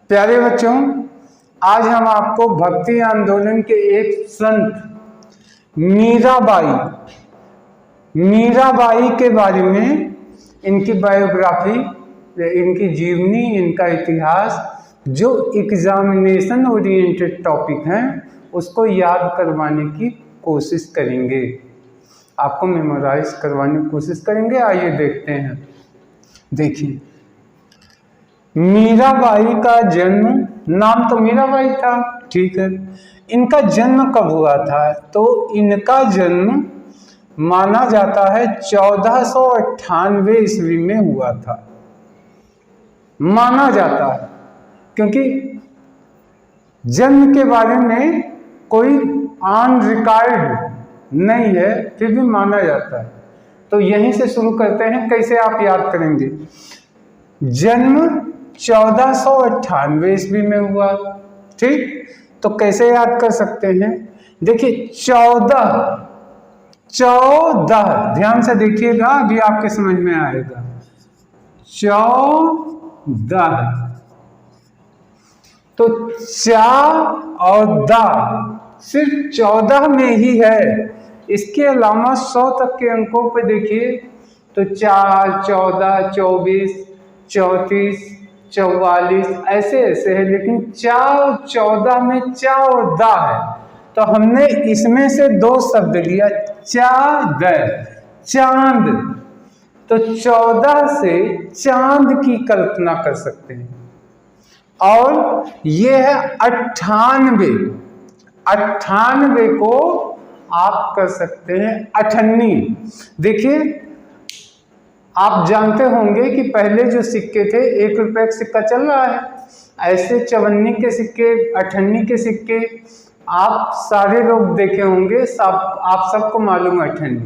प्यारे बच्चों, आज हम आपको भक्ति आंदोलन के एक संत मीराबाई के बारे में, इनकी बायोग्राफी, इनकी जीवनी, इनका इतिहास, जो एग्जामिनेशन ओरिएंटेड टॉपिक हैं उसको याद करवाने की कोशिश करेंगे, आपको मेमोराइज करवाने की कोशिश करेंगे। आइए देखते हैं। देखिए, मीराबाई का जन्म, नाम तो मीराबाई था, ठीक है। इनका जन्म कब हुआ था? तो इनका जन्म माना जाता है 1498 ईस्वी में हुआ था, माना जाता है, क्योंकि जन्म के बारे में कोई ऑन रिकॉर्ड नहीं है, फिर भी माना जाता है। तो यहीं से शुरू करते हैं, कैसे आप याद करेंगे। जन्म 1498 ईस्वी में हुआ, ठीक। तो कैसे याद कर सकते हैं? देखिए, 14 ध्यान से देखिएगा, अभी आपके समझ में आएगा। 14, तो चा और दा सिर्फ 14 में ही है। इसके अलावा 100 तक के अंकों पे देखिए तो 4, 14, 24, 34, 44 ऐसे ऐसे है, लेकिन चा और 14 में चा और दा है। तो हमने इसमें से 2 शब्द लिया, चाँद, चांद। तो 14 से चांद की कल्पना कर सकते हैं। और ये है 98 को आप कर सकते हैं 98। देखिए, आप जानते होंगे कि पहले जो सिक्के थे, 1 रुपए का सिक्का चल रहा है, ऐसे 54 के सिक्के, 98 के सिक्के आप सारे लोग देखे होंगे, आप सबको मालूम है 98।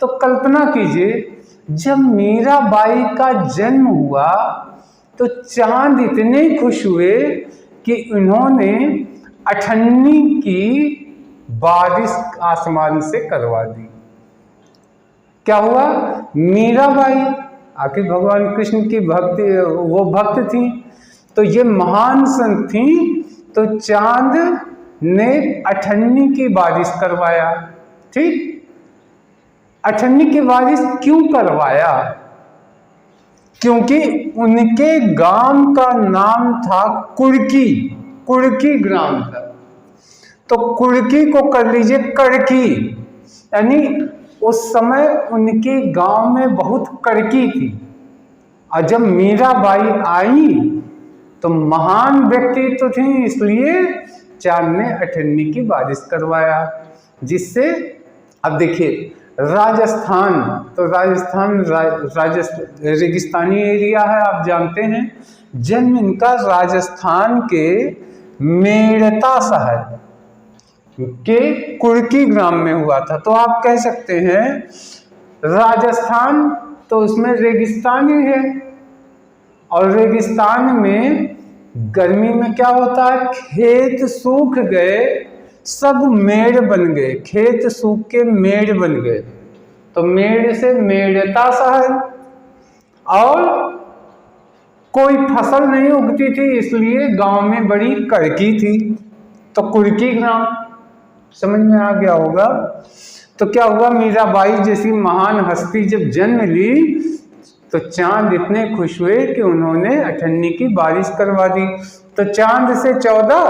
तो कल्पना कीजिए, जब मीराबाई का जन्म हुआ तो चांद इतने खुश हुए कि उन्होंने 98 की बारिश आसमान से करवा दी। क्या हुआ? मीराबाई आखिर भगवान कृष्ण की भक्ति, वो भक्त थी, तो ये महान संत थी, तो चांद ने 98 की बारिश करवाया, ठीक। 98 की बारिश क्यों करवाया? क्योंकि उनके गांव का नाम था कुड़की ग्राम था। तो कुड़की को कर लीजिए कड़की, यानी उस समय उनके गांव में बहुत कड़की थी। और जब मीराबाई आई तो महान व्यक्तित्व थी, इसलिए चांद ने 98 की बारिश करवाया, जिससे अब देखिए राजस्थान, तो राजस्थान रेगिस्तानी एरिया है, आप जानते हैं। जन्म इनका राजस्थान के मेड़ता शहर के कुड़की ग्राम में हुआ था। तो आप कह सकते हैं राजस्थान तो उसमें रेगिस्तान ही है, और रेगिस्तान में गर्मी में क्या होता है, खेत सूख गए, सब मेड़ बन गए, खेत सूख के मेड़ बन गए, तो मेड़ से मेड़ता शहर, और कोई फसल नहीं उगती थी, इसलिए गांव में बड़ी कड़की थी, तो कुड़की ग्राम। समझ में आ गया होगा। तो क्या हुआ, मीराबाई जैसी महान हस्ती जब जन्म ली तो चांद इतने खुश हुए कि उन्होंने 98 की बारिश करवा दी। तो चांद से 14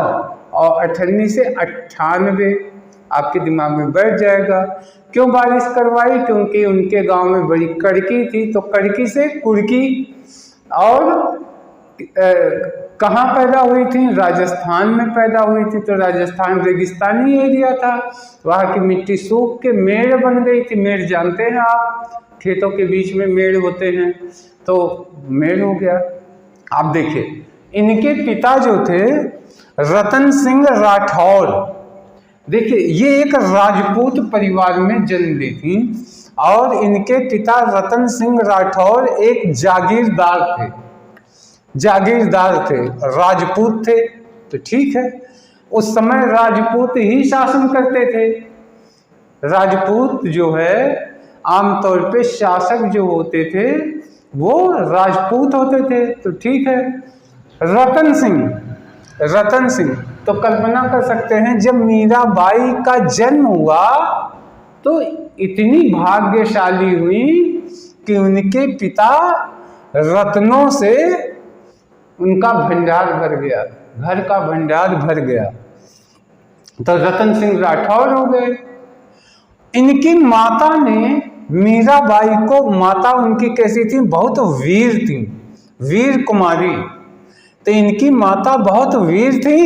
और 98 से 98 आपके दिमाग में बैठ जाएगा। क्यों बारिश करवाई? क्योंकि उनके गांव में बड़ी कड़की थी, तो कड़की से कुड़की। और कहाँ पैदा हुई थी? राजस्थान में पैदा हुई थी। तो राजस्थान रेगिस्तानी एरिया था, वहाँ की मिट्टी सूख के मेड़ बन गई थी। मेड़ जानते हैं आप, खेतों के बीच में मेड़ होते हैं, तो मेड़ हो गया। आप देखिए, इनके पिता जो थे रतन सिंह राठौर, देखिए ये एक राजपूत परिवार में जन्म ली थी, और इनके पिता रतन सिंह राठौर एक जागीरदार थे, राजपूत थे। तो ठीक है, उस समय राजपूत ही शासन करते थे। राजपूत जो है आमतौर पे शासक जो होते थे वो राजपूत होते थे। तो ठीक है, रतन सिंह। तो कल्पना कर सकते हैं जब मीराबाई का जन्म हुआ तो इतनी भाग्यशाली हुई कि उनके पिता रत्नों से उनका भंडार भर गया, घर का भंडार भर गया, तो रतन सिंह राठौर हो गए। इनकी माता ने मीराबाई को, माता उनकी कैसी थी, बहुत वीर थी, वीर कुमारी। तो इनकी माता बहुत वीर थी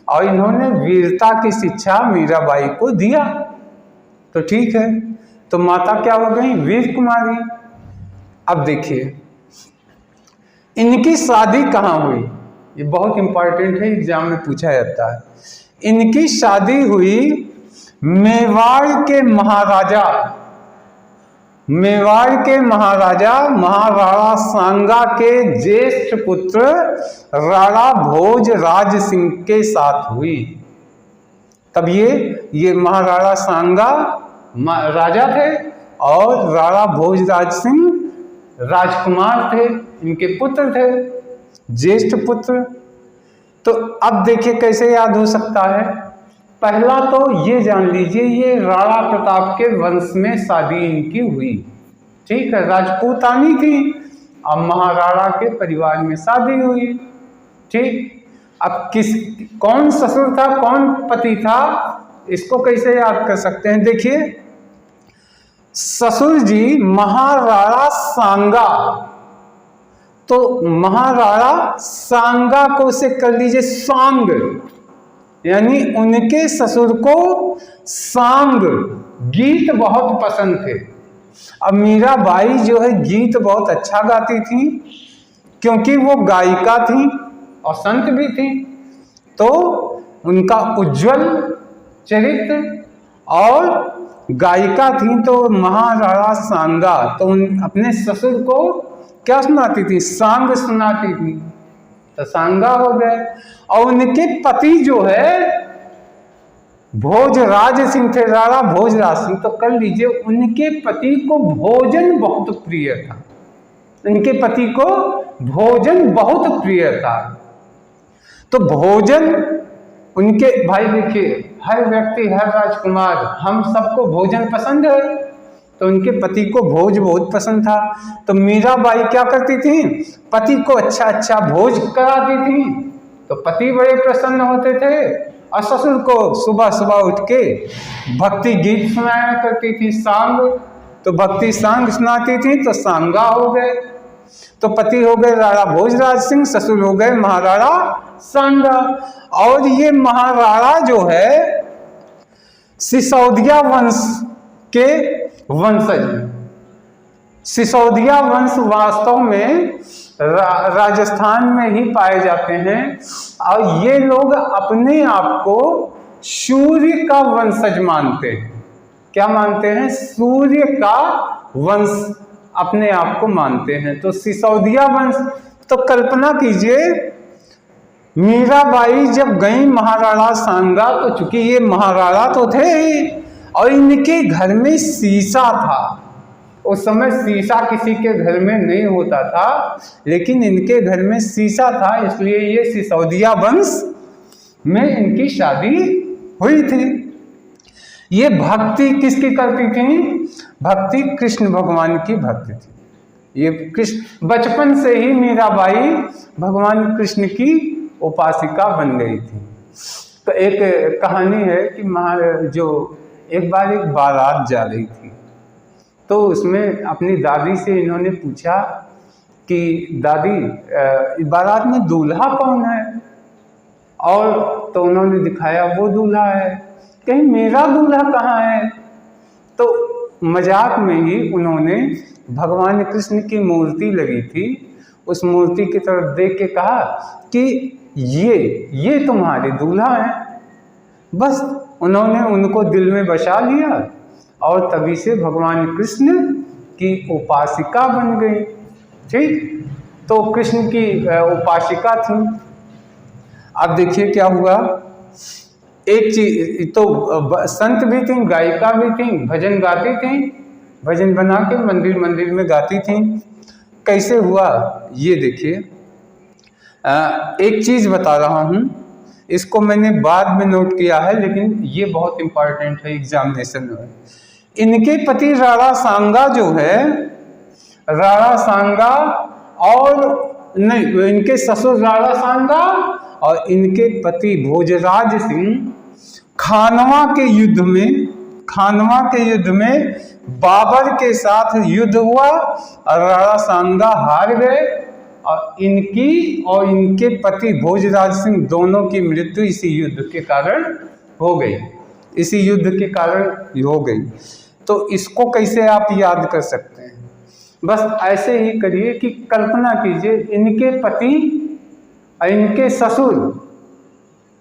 और इन्होंने वीरता की शिक्षा मीराबाई को दिया। तो ठीक है, तो माता क्या हो गई, वीर कुमारी। अब देखिए इनकी शादी कहाँ हुई, ये बहुत इंपॉर्टेंट है, एग्जाम में पूछा जाता है। इनकी शादी हुई मेवाड़ के महाराजा महाराणा सांगा के ज्येष्ठ पुत्र राणा भोजराज सिंह के साथ हुई। तब ये महाराणा सांगा राजा थे और राणा भोजराज सिंह राजकुमार थे, इनके पुत्र थे, ज्येष्ठ पुत्र। तो अब देखिए कैसे याद हो सकता है। पहला तो ये जान लीजिए ये राणा प्रताप के वंश में शादी इनकी हुई, ठीक है, राजपूतानी थी, अब महाराणा के परिवार में शादी हुई, ठीक। अब कौन ससुर था कौन पति था, इसको कैसे याद कर सकते हैं। देखिए ससुर जी महाराणा सांगा, तो महाराणा सांगा को से कर लीजिए सांग, यानी उनके ससुर को सांग गीत बहुत पसंद थे। अब मीराबाई जो है गीत बहुत अच्छा गाती थी क्योंकि वो गायिका थी और संत भी थी, तो उनका उज्जवल चरित्र और गायिका थी। तो महाराणा सांगा तो अपने ससुर को क्या सुनाती थी, सांग सुनाती थी, तो सांगा हो गए। और उनके पति जो है भोजराज सिंह थे, राणा भोजराज सिंह, तो कर लीजिए उनके पति को भोजन बहुत प्रिय था, उनके पति को भोजन बहुत प्रिय था। तो भोजन उनके, भाई देखिए हर व्यक्ति, हर राजकुमार, हम सबको भोजन पसंद है, तो उनके पति को भोज बहुत पसंद था। तो मीराबाई क्या करती थी, पति को अच्छा अच्छा भोज कराती थी, तो पति बड़े प्रसन्न होते थे। और ससुर को सुबह सुबह उठ के भक्ति गीत सुनाया करती थी, सांग, तो भक्ति सांग सुनाती थी, तो सांगा हो गए। तो पति हो गए राणा भोजराज सिंह, ससुर हो गए महाराणा सांगा। और ये महाराणा जो है सिसोदिया वंश के वंशज। सिसोदिया वंश वास्तव में राजस्थान में ही पाए जाते हैं और ये लोग अपने आप को सूर्य का वंशज मानते हैं। क्या मानते हैं, सूर्य का वंश अपने आप को मानते हैं, तो सिसोदिया वंश। तो कल्पना कीजिए मीराबाई जब गई महाराणा सांगा, तो चूंकि ये महाराणा तो थे ही और इनके घर में शीशा था। उस समय शीशा किसी के घर में नहीं होता था, लेकिन इनके घर में शीशा था, इसलिए ये सिसोदिया वंश में इनकी शादी हुई थी। ये भक्ति किसकी करती थी, भक्ति कृष्ण भगवान की भक्ति थी। ये कृष्ण, बचपन से ही मीराबाई भगवान कृष्ण की उपासिका बन गई थी। तो एक कहानी है कि जो एक बार एक बारात जा रही थी, तो उसमें अपनी दादी से इन्होंने पूछा कि दादी बारात में दूल्हा कौन है, और तो उन्होंने दिखाया वो दूल्हा है, कहीं मेरा दूल्हा कहाँ है। तो मजाक में ही उन्होंने भगवान कृष्ण की मूर्ति लगी थी, उस मूर्ति की तरफ देख के कहा कि ये तुम्हारे दूल्हा हैं। बस उन्होंने उनको दिल में बसा लिया और तभी से भगवान कृष्ण की उपासिका बन गई, ठीक। तो कृष्ण की उपासिका थी। अब देखिए क्या हुआ, एक चीज तो संत भी थी, गायिका भी थी, भजन गाती थी, भजन बना के मंदिर मंदिर में गाती थी। कैसे हुआ ये देखिए, एक चीज बता रहा हूं, इसको मैंने बाद में नोट किया है, लेकिन ये बहुत इंपॉर्टेंट है एग्जामिनेशन में। इनके पति राणा सांगा जो है, राणा सांगा और नहीं, इनके ससुर राणा सांगा और इनके पति भोजराज सिंह खानवा के युद्ध में बाबर के साथ युद्ध हुआ और राणा सांगा हार गए और इनकी और इनके पति भोजराज सिंह दोनों की मृत्यु इसी युद्ध के कारण हो गई। तो इसको कैसे आप याद कर सकते हैं? बस ऐसे ही करिए कि कल्पना कीजिए इनके पति और इनके ससुर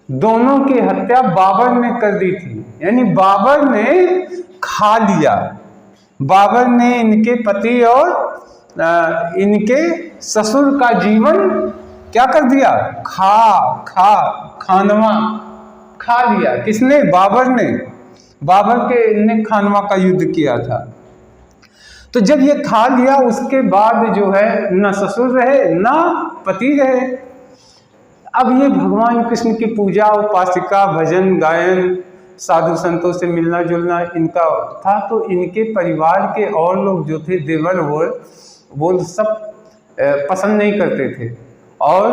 दोनों की हत्या बाबर ने कर दी थी, यानी बाबर ने खा लिया। बाबर ने इनके पति और इनके ससुर का जीवन क्या कर दिया? खानवा खा लिया। किसने? बाबर ने। ने खानवा का युद्ध किया था। तो जब ये खा लिया उसके बाद जो है न ससुर रहे न पति रहे। अब ये भगवान कृष्ण की पूजा, उपासिका, भजन गायन, साधु संतों से मिलना जुलना इनका था। तो इनके परिवार के और लोग जो थे, देवर वो सब पसंद नहीं करते थे और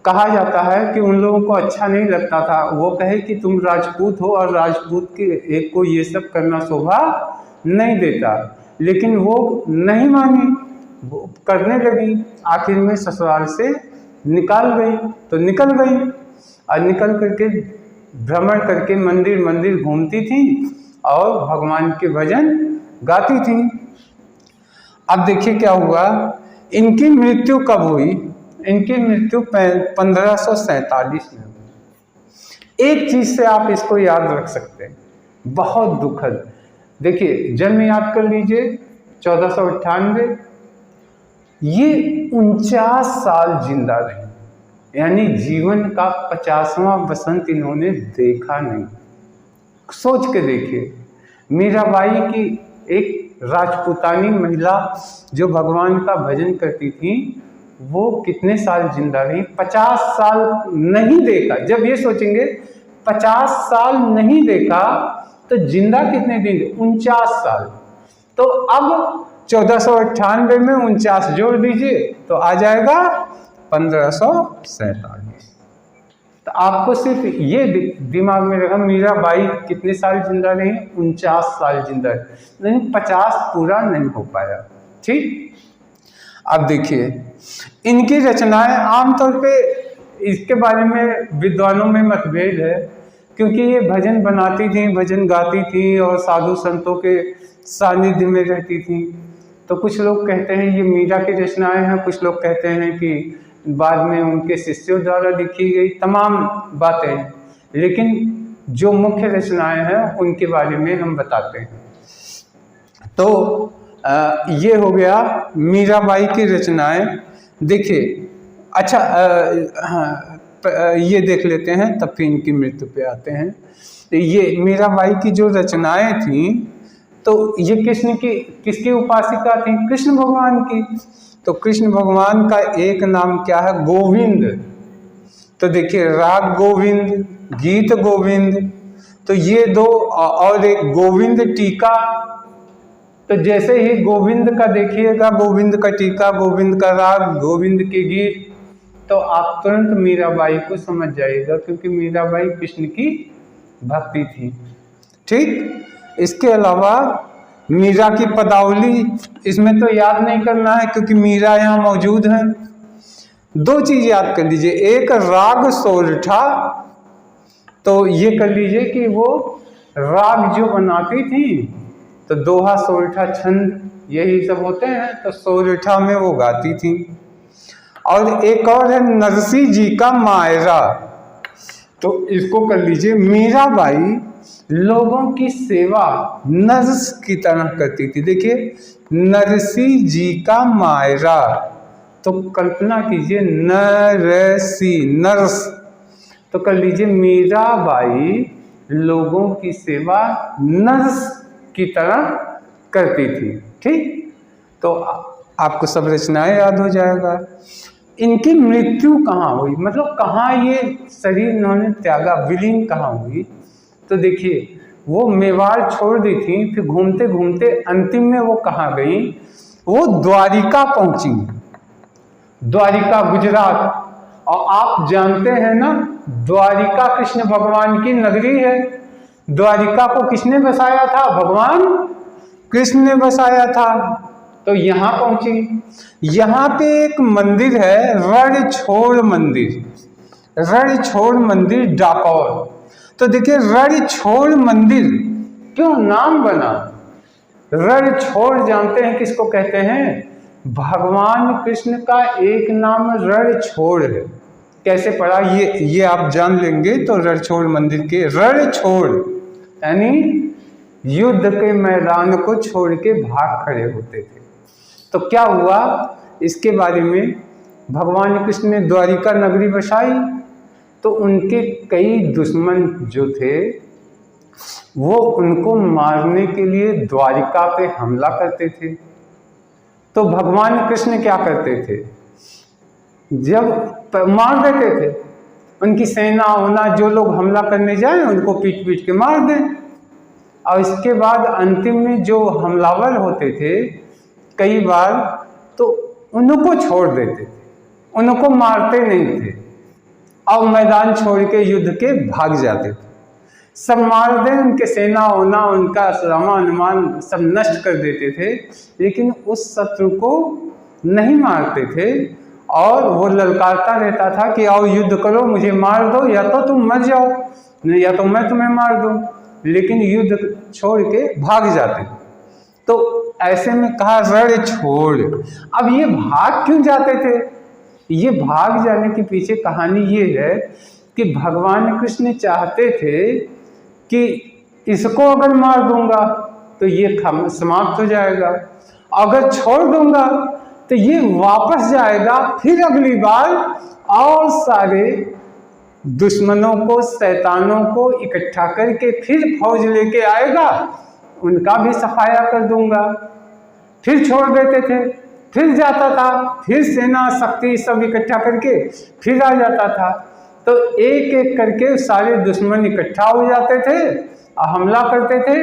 कहा जाता है कि उन लोगों को अच्छा नहीं लगता था। वो कहे कि तुम राजपूत हो और राजपूत के एक को ये सब करना शोभा नहीं देता, लेकिन वो नहीं मानी, वो करने लगी। आखिर में ससुराल से निकाल गई। तो निकल गई और निकल करके भ्रमण करके मंदिर मंदिर घूमती थी और भगवान के भजन गाती थी। अब देखिए क्या हुआ, इनकी मृत्यु कब हुई? इनकी मृत्यु 1547 में हुई। एक चीज से आप इसको याद रख सकते हैं, बहुत दुखद। देखिए जन्म याद कर लीजिए 1498, ये 49 साल जिंदा रहे, यानी जीवन का 50वां वसंत इन्होंने देखा नहीं। सोच के देखिए, मीराबाई की एक राजपूतानी महिला जो भगवान का भजन करती थी, वो कितने साल जिंदा रही? 50 साल नहीं देखा। जब ये सोचेंगे 50 साल नहीं देखा तो जिंदा कितने दिन? 49 साल। तो अब 1498 में 49 जोड़ दीजिए तो आ जाएगा 1547। तो आपको सिर्फ ये दिमाग में रखा, मीराबाई कितने साल जिंदा रही? 49 साल जिंदा रही, नहीं 50 पूरा नहीं हो पाया। ठीक, अब देखिए इनकी रचनाएं आमतौर पे इसके बारे में विद्वानों में मतभेद है, क्योंकि ये भजन बनाती थी, भजन गाती थी और साधु संतों के सानिध्य में रहती थी। तो कुछ लोग कहते हैं ये मीरा की रचनाएं हैं, कुछ लोग कहते हैं कि बाद में उनके शिष्यों द्वारा लिखी गई, तमाम बातें। लेकिन जो मुख्य रचनाएं हैं उनके बारे में हम बताते हैं। तो ये हो गया मीराबाई की रचनाएं। देखिए अच्छा, ये देख लेते हैं तब फिर इनकी मृत्यु पे आते हैं। ये मीराबाई की जो रचनाएं थी, तो ये किसकी उपासिका थी? कृष्ण भगवान की। तो कृष्ण भगवान का एक नाम क्या है? गोविंद। तो देखिए राग गोविंद, गीत गोविंद, तो ये दो, और एक गोविंद टीका। तो जैसे ही गोविंद का देखिएगा, गोविंद का टीका, गोविंद का राग, गोविंद के गीत, तो आप तुरंत मीराबाई को समझ जाइएगा, क्योंकि मीराबाई कृष्ण की भक्ति थी। ठीक, इसके अलावा मीरा की पदावली, इसमें तो याद नहीं करना है क्योंकि मीरा यहाँ मौजूद है। दो चीज याद कर लीजिए, एक राग सोरठा, तो ये कर लीजिए कि वो राग जो बनाती थी, तो दोहा, सोरठा, छंद यही सब होते हैं, तो सोरठा में वो गाती थी। और एक और है नरसी जी का मायरा, तो इसको कर लीजिए। मीराबाई लोगों की सेवा नर्स की तरह करती थी। देखिए नरसी जी का मायरा, तो कल्पना कीजिए नरसी, नर्स, तो कर लीजिए मीराबाई लोगों की सेवा नर्स की तरह करती थी। ठीक, तो आपको सब रचनाएं याद हो जाएगा। इनकी मृत्यु कहाँ हुई, मतलब कहाँ ये शरीर इन्होंने त्यागा, विलीन कहाँ हुई। तो देखिए वो मेवाड़ छोड़ दी थी, फिर घूमते घूमते अंतिम में वो कहाँ गई, वो द्वारिका पहुंची, द्वारिका गुजरात। और आप जानते हैं ना, द्वारिका कृष्ण भगवान की नगरी है। द्वारिका को किसने बसाया था, भगवान कृष्ण ने बसाया था। तो यहाँ पहुंची, यहाँ पे एक मंदिर है, रणछोड़ मंदिर, रणछोड़ मंदिर डाकौर। तो देखिए रणछोड़ मंदिर क्यों नाम बना, रणछोड़ जानते हैं किसको कहते हैं, भगवान कृष्ण का एक नाम रणछोड़ है। कैसे पढ़ा ये आप जान लेंगे। तो रणछोड़ मंदिर के रणछोड़ यानी युद्ध के मैदान को छोड़ के भाग खड़े होते थे। तो क्या हुआ, इसके बारे में भगवान कृष्ण ने द्वारिका नगरी बसाई, तो उनके कई दुश्मन जो थे वो उनको मारने के लिए द्वारिका पे हमला करते थे। तो भगवान कृष्ण क्या करते थे, जब मार देते थे, उनकी सेना होना जो लोग हमला करने जाए उनको पीट पीट के मार दें। और इसके बाद अंतिम में जो हमलावर होते थे कई बार तो उनको छोड़ देते थे, उनको मारते नहीं थे और मैदान छोड़ के युद्ध के भाग जाते थे। सब मार दें, उनके सेना होना, उनका सामान अनुमान सब नष्ट कर देते थे, लेकिन उस शत्रु को नहीं मारते थे। और वो ललकारता रहता था कि आओ युद्ध करो, मुझे मार दो, या तो तुम मर जाओ या तो मैं तुम्हें मार दूं, लेकिन युद्ध छोड़ के भाग जाते। तो ऐसे में कहा रणछोड़। अब ये भाग क्यों जाते थे, ये भाग जाने के पीछे कहानी ये है कि भगवान कृष्ण चाहते थे कि इसको अगर मार दूंगा तो ये समाप्त हो जाएगा, अगर छोड़ दूंगा तो ये वापस जाएगा, फिर अगली बार और सारे दुश्मनों को, शैतानों को इकट्ठा करके फिर फौज लेके आएगा, उनका भी सफाया कर दूंगा। फिर छोड़ देते थे, फिर जाता था, फिर सेना शक्ति सब इकट्ठा करके फिर आ जाता था। तो एक एक करके सारे दुश्मन इकट्ठा हो जाते थे और हमला करते थे,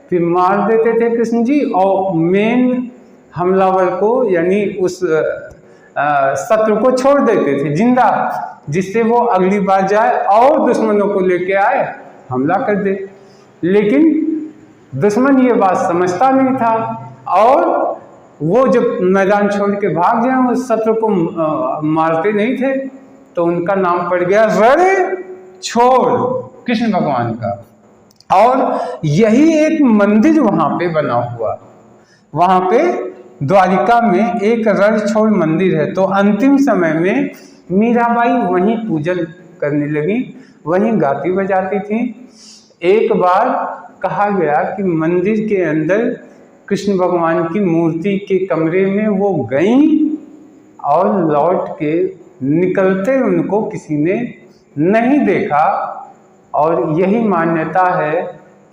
फिर मार देते थे कृष्ण जी, और मेन हमलावर को यानी उस शत्रु को छोड़ देते थे जिंदा, जिससे वो अगली बार जाए और दुश्मनों को लेके आए, हमला कर दे। लेकिन दुश्मन ये बात समझता नहीं था, और वो जब मैदान छोड़ के भाग जाए उस शत्रु को मारते नहीं थे, तो उनका नाम पड़ गया रणछोड़ कृष्ण भगवान का। और यही एक मंदिर वहां पे बना हुआ, वहां पे द्वारिका में एक रणछोड़ मंदिर है। तो अंतिम समय में मीराबाई वहीं पूजन करने लगी, वहीं गाती बजाती थी। एक बार कहा गया कि मंदिर के अंदर कृष्ण भगवान की मूर्ति के कमरे में वो गईं और लौट के निकलते उनको किसी ने नहीं देखा, और यही मान्यता है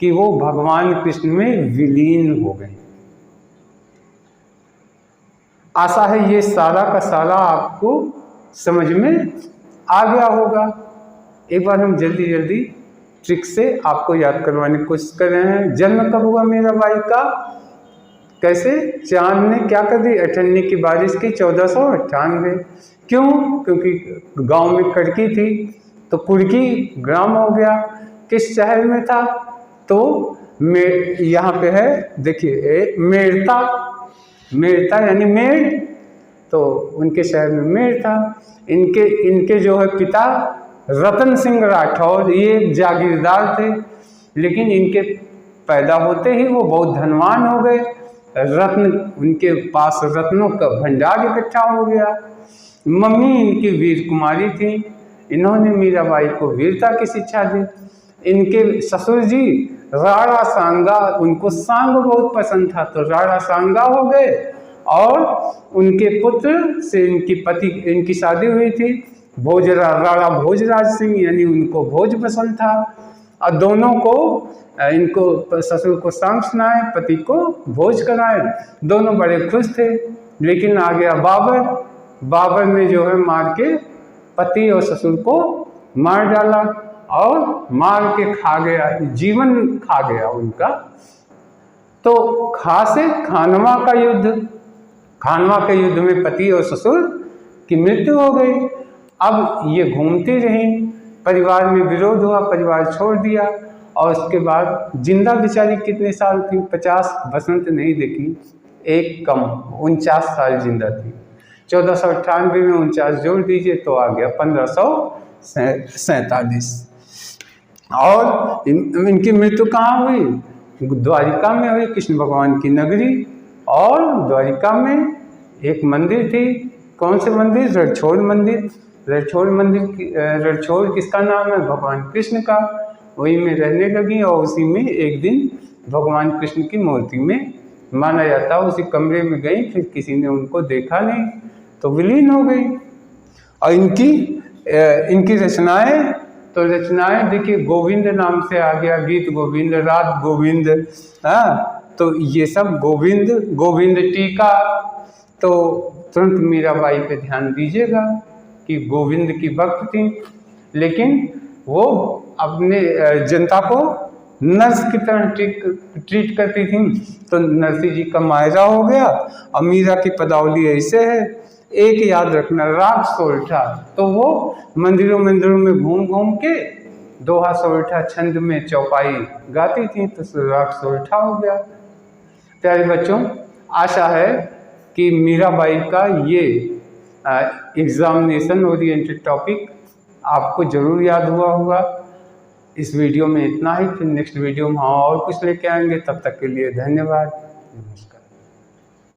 कि वो भगवान कृष्ण में विलीन हो गए। आशा है ये सारा का सारा आपको समझ में आ गया होगा। एक बार हम जल्दी जल्दी ट्रिक से आपको याद करवाने की कोशिश कर रहे हैं। जन्म कब हुआ मीराबाई का, कैसे, चांद ने क्या कर दी, अठन्नी की बारिश की 1498। क्यों, क्योंकि गांव में कड़की थी तो कुड़की ग्राम हो गया। किस शहर में था, तो यहाँ पे है देखिए मेड़ता, मेड़ता यानी मेड़, तो उनके शहर में मेड़ था। इनके जो है पिता रतन सिंह राठौर, ये जागीरदार थे, लेकिन इनके पैदा होते ही वो बहुत धनवान हो गए। रत्न, उनके पास रत्नों का भंडार इकट्ठा हो गया। मम्मी इनकी वीर कुमारी थी, इन्होंने मीराबाई को वीरता की शिक्षा दी। इनके ससुर जी राणा सांगा, उनको सांग बहुत पसंद था, तो राणा सांगा हो गए। और उनके पुत्र से इनकी शादी हुई थी राणा भोजराज सिंह, यानी उनको भोज पसंद था। और दोनों को, इनको ससुर को सांग सुनाए, पति को भोज कराए, दोनों बड़े खुश थे। लेकिन आ गया बाबर। बाबर ने जो है मार के पति और ससुर को मार डाला और मार के खा गया, जीवन खा गया उनका। तो खासे खानवा का युद्ध, खानवा के युद्ध में पति और ससुर की मृत्यु हो गई। अब ये घूमती रही, परिवार में विरोध हुआ, परिवार छोड़ दिया। और उसके बाद जिंदा बेचारी कितने साल थी, 50 बसंत नहीं देखी, एक कम 49 साल जिंदा थी। 1498 में 49 जोड़ दीजिए तो आ गया 1547। और इनकी मृत्यु कहाँ हुई? द्वारिका में हुई, कृष्ण भगवान की नगरी। और द्वारिका में एक मंदिर थी, कौन से मंदिर? रणछोड़ मंदिर। रणछोड़ मंदिर की, रणछोड़ किसका नाम है? भगवान कृष्ण का। वही में रहने लगी और उसी में एक दिन भगवान कृष्ण की मूर्ति में माना जाता उसी कमरे में गई, फिर किसी ने उनको देखा नहीं तो विलीन हो गई। और इनकी रचनाएं, तो रचनाएं देखिए गोविंद नाम से आ गया, गीत गोविंद, राग गोविंद, तो ये सब गोविंद, गोविंद टीका। तो तुरंत मीराबाई पे ध्यान दीजिएगा कि गोविंद की भक्त थी, लेकिन वो अपने जनता को नर्स की तरह ट्रीट करती थी। तो नरसिंह जी का मायरा हो गया। और मीरा की पदावली ऐसे है, एक याद रखना, राग सोरठा। तो वो मंदिरों में घूम घूम के दोहा सोरठा छंद में चौपाई गाती थी, तो राग सोरठा हो गया। प्यारे बच्चों, आशा है कि मीराबाई का ये एग्जामिनेशन ओरिएंटेड टॉपिक आपको जरूर याद हुआ होगा। इस वीडियो में इतना ही, फिर नेक्स्ट वीडियो में हम और कुछ लेके आएंगे। तब तक के लिए धन्यवाद, नमस्कार।